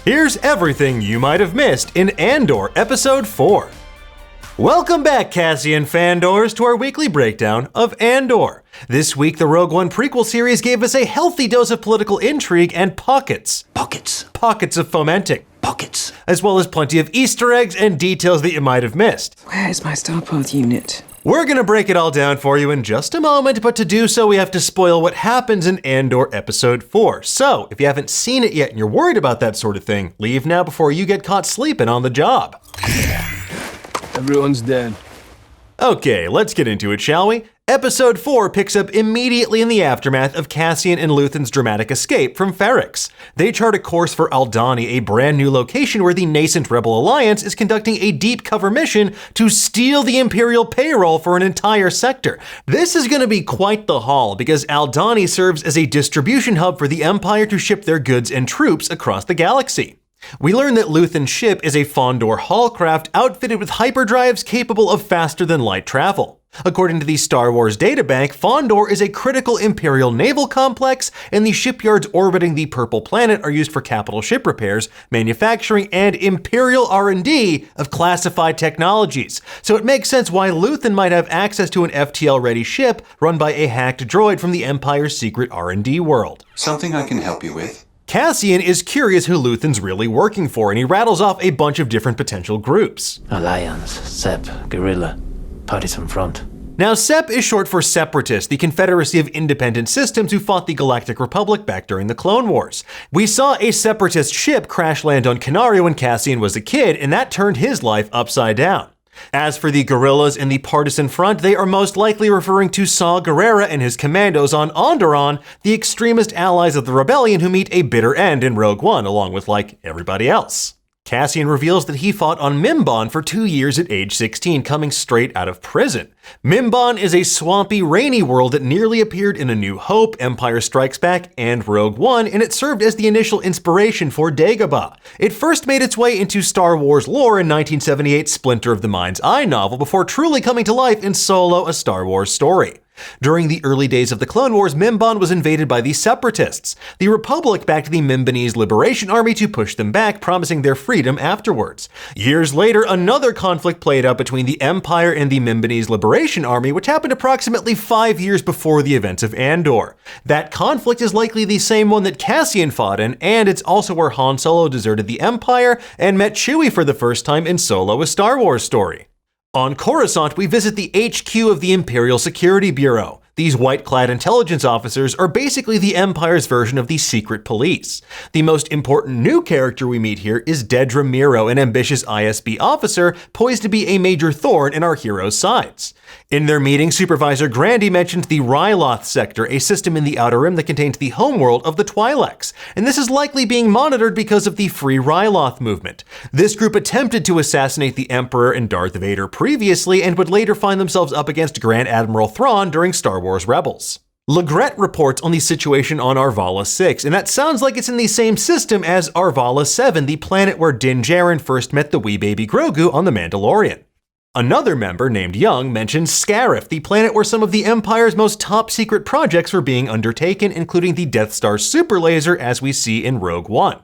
Here's everything you might have missed in Andor Episode 4. Welcome back, Cassian Fandors, to our weekly breakdown of Andor. This week, the Rogue One prequel series gave us a healthy dose of political intrigue and pockets of fomenting. As well as plenty of Easter eggs and details that you might have missed. Where is my Starpath unit? We're gonna break it all down for you in just a moment, but to do so, we have to spoil what happens in Andor Episode 4. So, if you haven't seen it yet and you're worried about that sort of thing, leave now before you get caught sleeping on the job. Everyone's dead. Okay, let's get into it, shall we? Episode 4 picks up immediately in the aftermath of Cassian and Luthen's dramatic escape from Ferrix. They chart a course for Aldani, a brand new location where the nascent Rebel Alliance is conducting a deep cover mission to steal the Imperial payroll for an entire sector. This is going to be quite the haul because Aldani serves as a distribution hub for the Empire to ship their goods and troops across the galaxy. We learn that Luthen's ship is a Fandor Hallcraft outfitted with hyperdrives capable of faster-than-light travel. According to the Star Wars databank, Fandor is a critical Imperial naval complex, and the shipyards orbiting the Purple Planet are used for capital ship repairs, manufacturing, and Imperial R&D of classified technologies. So it makes sense why Luthen might have access to an FTL-ready ship run by a hacked droid from the Empire's secret R&D world. Something I can help you with? Cassian is curious who Luthen's really working for, and he rattles off a bunch of different potential groups. Alliance, SEP, Guerrilla, Partisan Front. Now, SEP is short for Separatist, the Confederacy of Independent Systems who fought the Galactic Republic back during the Clone Wars. We saw a Separatist ship crash land on Canaria when Cassian was a kid, and that turned his life upside down. As for the guerrillas in the Partisan Front, they are most likely referring to Saw Gerrera and his commandos on Andor, the extremist allies of the rebellion who meet a bitter end in Rogue One, along with, everybody else. Cassian reveals that he fought on Mimban for 2 years at age 16, coming straight out of prison. Mimban is a swampy, rainy world that nearly appeared in A New Hope, Empire Strikes Back, and Rogue One, and it served as the initial inspiration for Dagobah. It first made its way into Star Wars lore in 1978's Splinter of the Mind's Eye novel before truly coming to life in Solo: A Star Wars Story. During the early days of the Clone Wars, Mimban was invaded by the Separatists. The Republic backed the Mimbanese Liberation Army to push them back, promising their freedom afterwards. Years later, another conflict played out between the Empire and the Mimbanese Liberation Army, which happened approximately 5 years before the events of Andor. That conflict is likely the same one that Cassian fought in, and it's also where Han Solo deserted the Empire and met Chewie for the first time in Solo: A Star Wars Story. On Coruscant, we visit the HQ of the Imperial Security Bureau. These white-clad intelligence officers are basically the Empire's version of the secret police. The most important new character we meet here is Dedra Meero, an ambitious ISB officer poised to be a major thorn in our hero's sides. In their meeting, Supervisor Grandy mentioned the Ryloth sector, a system in the Outer Rim that contains the homeworld of the Twi'leks, and this is likely being monitored because of the Free Ryloth movement. This group attempted to assassinate the Emperor and Darth Vader previously and would later find themselves up against Grand Admiral Thrawn during Star Wars Rebels. Legret reports on the situation on Arvala 6, and that sounds like it's in the same system as Arvala 7, the planet where Din Djarin first met the wee baby Grogu on The Mandalorian. Another member, named Young, mentions Scarif, the planet where some of the Empire's most top-secret projects were being undertaken, including the Death Star superlaser as we see in Rogue One.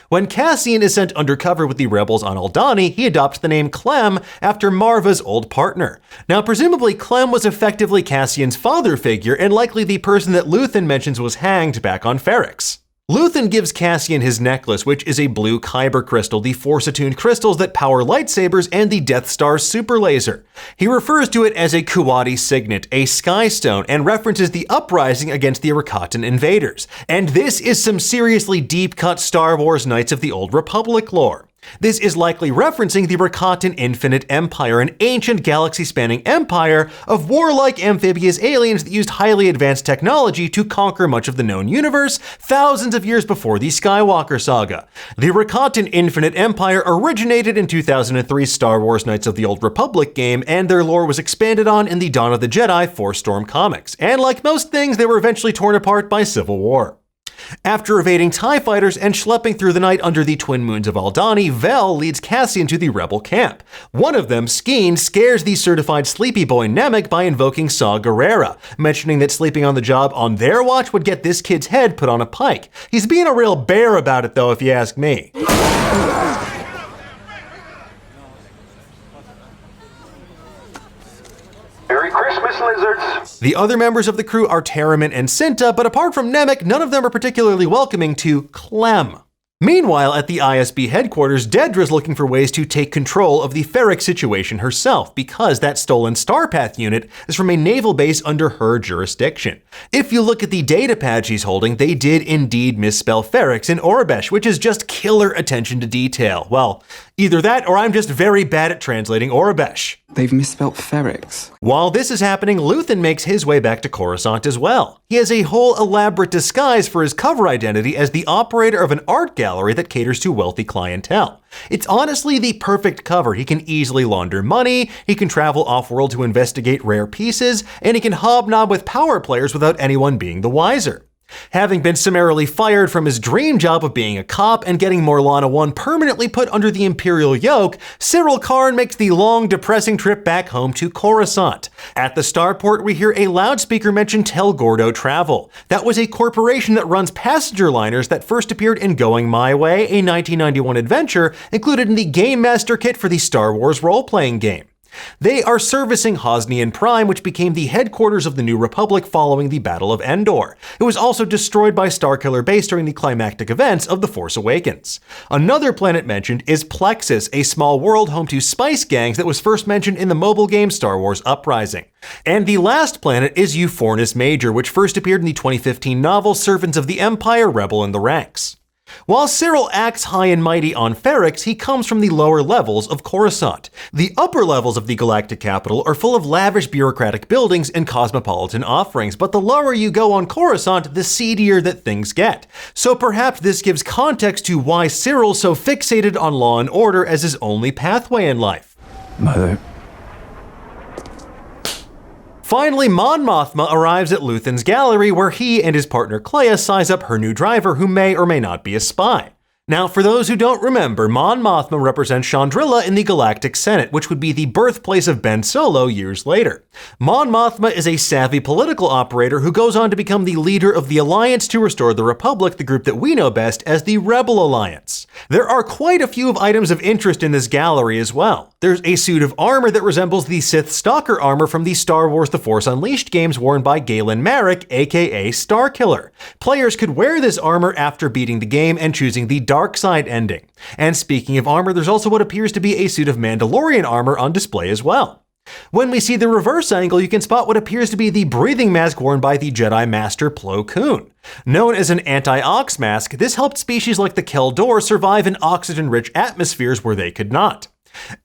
When Cassian is sent undercover with the rebels on Aldani, he adopts the name Clem after Marva's old partner. Now, presumably Clem was effectively Cassian's father figure and likely the person that Luthen mentions was hanged back on Ferrix. Luthen gives Cassian his necklace, which is a blue Kyber crystal, the Force-attuned crystals that power lightsabers and the Death Star superlaser. He refers to it as a Kuwati signet, a sky stone, and references the uprising against the Rakatan invaders. And this is some seriously deep-cut Star Wars Knights of the Old Republic lore. This is likely referencing the Rakatan Infinite Empire, an ancient galaxy-spanning empire of warlike amphibious aliens that used highly advanced technology to conquer much of the known universe thousands of years before the Skywalker saga. The Rakatan Infinite Empire originated in 2003's Star Wars Knights of the Old Republic game, and their lore was expanded on in the Dawn of the Jedi Force Storm comics. And like most things, they were eventually torn apart by civil war. After evading TIE fighters and schlepping through the night under the twin moons of Aldani, Vel leads Cassian to the rebel camp. One of them, Skeen, scares the certified sleepy boy Nemec by invoking Saw Gerrera, mentioning that sleeping on the job on their watch would get this kid's head put on a pike. He's being a real bear about it though, if you ask me. Merry Christmas, lizards! The other members of the crew are Terramin and Cinta, but apart from Nemec, none of them are particularly welcoming to Clem. Meanwhile, at the ISB headquarters, Dedra's looking for ways to take control of the Ferric situation herself, because that stolen Starpath unit is from a naval base under her jurisdiction. If you look at the datapad she's holding, they did indeed misspell Ferrix in Aurebesh, which is just killer attention to detail. Well, either that or I'm just very bad at translating Aurebesh. They've misspelt Ferrix. While this is happening, Luthen makes his way back to Coruscant as well. He has a whole elaborate disguise for his cover identity as the operator of an art gallery that caters to wealthy clientele. It's honestly the perfect cover. He can easily launder money, he can travel off-world to investigate rare pieces, and he can hobnob with power players without anyone being the wiser. Having been summarily fired from his dream job of being a cop and getting Morlana 1 permanently put under the Imperial yoke, Syril Khan makes the long, depressing trip back home to Coruscant. At the starport, we hear a loudspeaker mention Tel Gordo Travel. That was a corporation that runs passenger liners that first appeared in Going My Way, a 1991 adventure included in the Game Master kit for the Star Wars role-playing game. They are servicing Hosnian Prime, which became the headquarters of the New Republic following the Battle of Andor. It was also destroyed by Starkiller Base during the climactic events of The Force Awakens. Another planet mentioned is Plexus, a small world home to spice gangs that was first mentioned in the mobile game Star Wars Uprising. And the last planet is Euphornis Major, which first appeared in the 2015 novel Servants of the Empire: Rebel in the Ranks. While Syril acts high and mighty on Ferrix, he comes from the lower levels of Coruscant. The upper levels of the galactic capital are full of lavish bureaucratic buildings and cosmopolitan offerings, but the lower you go on Coruscant, the seedier that things get. So perhaps this gives context to why Syril's so fixated on law and order as his only pathway in life. Mother. Finally, Mon Mothma arrives at Luthen's gallery where he and his partner Clea size up her new driver who may or may not be a spy. Now, for those who don't remember, Mon Mothma represents Chandrila in the Galactic Senate, which would be the birthplace of Ben Solo years later. Mon Mothma is a savvy political operator who goes on to become the leader of the Alliance to restore the Republic, the group that we know best as the Rebel Alliance. There are quite a few of items of interest in this gallery as well. There's a suit of armor that resembles the Sith Stalker armor from the Star Wars The Force Unleashed games worn by Galen Marek, aka Starkiller. Players could wear this armor after beating the game and choosing the dark side ending. And speaking of armor, there's also what appears to be a suit of Mandalorian armor on display as well. When we see the reverse angle, you can spot what appears to be the breathing mask worn by the Jedi Master Plo Koon. Known as an anti-ox mask, this helped species like the Keldor survive in oxygen-rich atmospheres where they could not.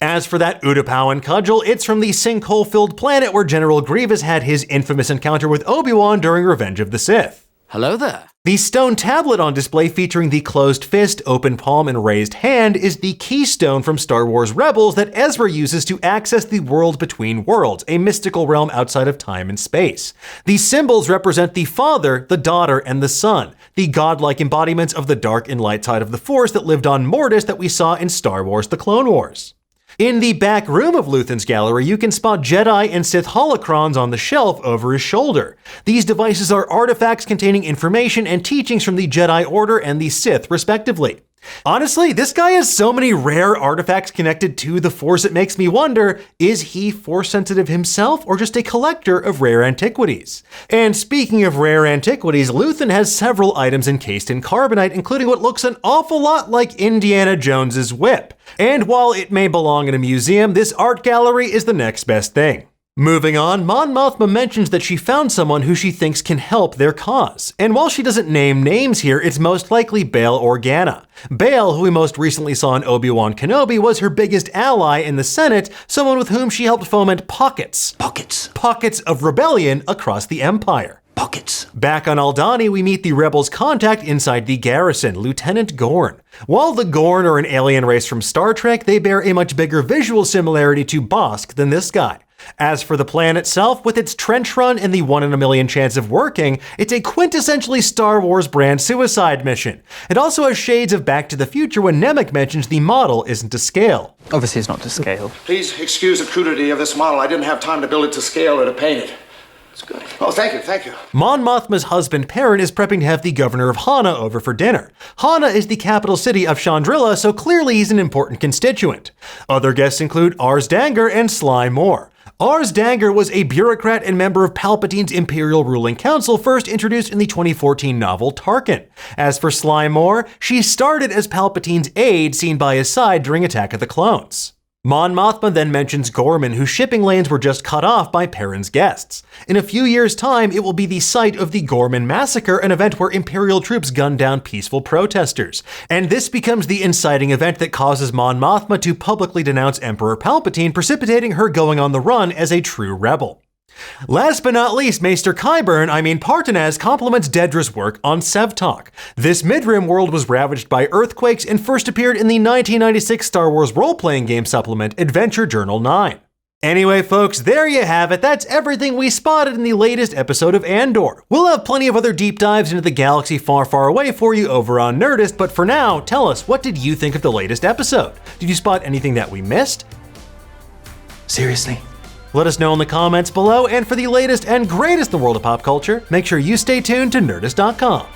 As for that Utapauan cudgel, it's from the sinkhole-filled planet where General Grievous had his infamous encounter with Obi-Wan during Revenge of the Sith. Hello there. The stone tablet on display featuring the closed fist, open palm, and raised hand is the keystone from Star Wars Rebels that Ezra uses to access the world between worlds, a mystical realm outside of time and space. These symbols represent the Father, the Daughter, and the Son, the godlike embodiments of the dark and light side of the Force that lived on Mortis that we saw in Star Wars: The Clone Wars. In the back room of Luthen's gallery, you can spot Jedi and Sith holocrons on the shelf over his shoulder. These devices are artifacts containing information and teachings from the Jedi Order and the Sith, respectively. Honestly, this guy has so many rare artifacts connected to the Force it makes me wonder, is he Force sensitive himself or just a collector of rare antiquities? And speaking of rare antiquities, Luthen has several items encased in carbonite, including what looks an awful lot like Indiana Jones's whip. And while it may belong in a museum, this art gallery is the next best thing. Moving on, Mon Mothma mentions that she found someone who she thinks can help their cause. And while she doesn't name names here, it's most likely Bail Organa. Bail, who we most recently saw in Obi-Wan Kenobi, was her biggest ally in the Senate, someone with whom she helped foment pockets of rebellion across the Empire. Back on Aldani, we meet the Rebels' contact inside the garrison, Lieutenant Gorn. While the Gorn are an alien race from Star Trek, they bear a much bigger visual similarity to Bosk than this guy. As for the plan itself, with its trench run and the 1 in a million chance of working, it's a quintessentially Star Wars brand suicide mission. It also has shades of Back to the Future when Nemec mentions the model isn't to scale. Obviously, it's not to scale. Please excuse the crudity of this model. I didn't have time to build it to scale or to paint it. It's good. Oh, thank you. Mon Mothma's husband Perrin is prepping to have the governor of Hana over for dinner. Hana is the capital city of Chandrila, so clearly he's an important constituent. Other guests include Ars Danger and Sly Moore. Ars Danger was a bureaucrat and member of Palpatine's Imperial Ruling Council, first introduced in the 2014 novel Tarkin. As for Sly Moore, she started as Palpatine's aide seen by his side during Attack of the Clones. Mon Mothma then mentions Gorman, whose shipping lanes were just cut off by Perrin's guests. In a few years' time, it will be the site of the Gorman Massacre, an event where Imperial troops gunned down peaceful protesters. And this becomes the inciting event that causes Mon Mothma to publicly denounce Emperor Palpatine, precipitating her going on the run as a true rebel. Last but not least, Maester Partanaz compliments Dedra's work on Sevtok. This Midrim world was ravaged by earthquakes and first appeared in the 1996 Star Wars role-playing game supplement Adventure Journal 9. Anyway, folks, there you have it. That's everything we spotted in the latest episode of Andor. We'll have plenty of other deep dives into the galaxy far, far away for you over on Nerdist, but for now, tell us, what did you think of the latest episode? Did you spot anything that we missed? Seriously? Let us know in the comments below, and for the latest and greatest in the world of pop culture, make sure you stay tuned to Nerdist.com.